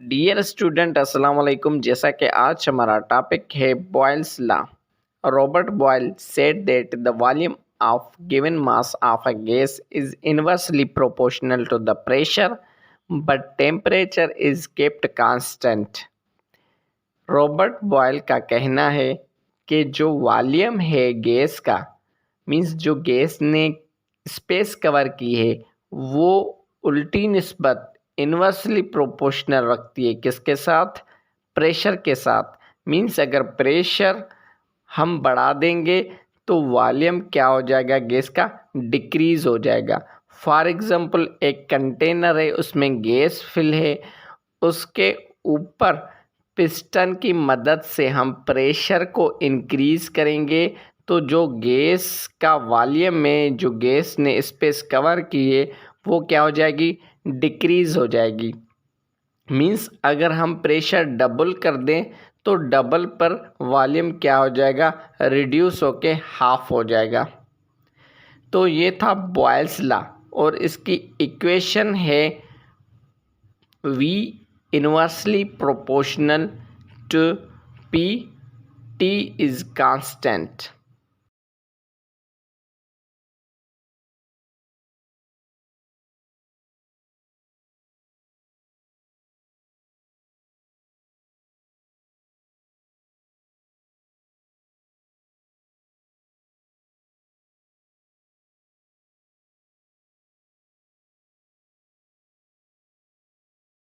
Dear student अस्सलाम वालेकुम। जैसा कि आज हमारा टॉपिक है Boyle's law. Robert Boyle said that the volume of given mass of a gas is inversely proportional to the pressure but temperature is kept constant. Robert Boyle का कहना है कि जो वॉल्यूम है गैस का, मीन्स जो gas ने space cover की है, वो उल्टी निस्बत इन्वर्सली प्रोपोर्शनल रखती है। किसके साथ? प्रेशर के साथ। मीन्स अगर प्रेशर हम बढ़ा देंगे तो वॉल्यूम क्या हो जाएगा? गैस का डिक्रीज हो जाएगा। फॉर एग्जांपल एक कंटेनर है, उसमें गैस फिल है, उसके ऊपर पिस्टन की मदद से हम प्रेशर को इंक्रीज करेंगे तो जो गैस का वॉल्यूम में जो गैस ने स्पेस कवर की है वो क्या हो जाएगी? डिक्रीज हो जाएगी। मीन्स अगर हम प्रेशर डबल कर दें तो डबल पर वॉल्यूम क्या हो जाएगा? रिड्यूस होके हाफ हो जाएगा। तो ये था बॉयल्स लॉ और इसकी इक्वेशन है V inversely proportional to P, T is constant।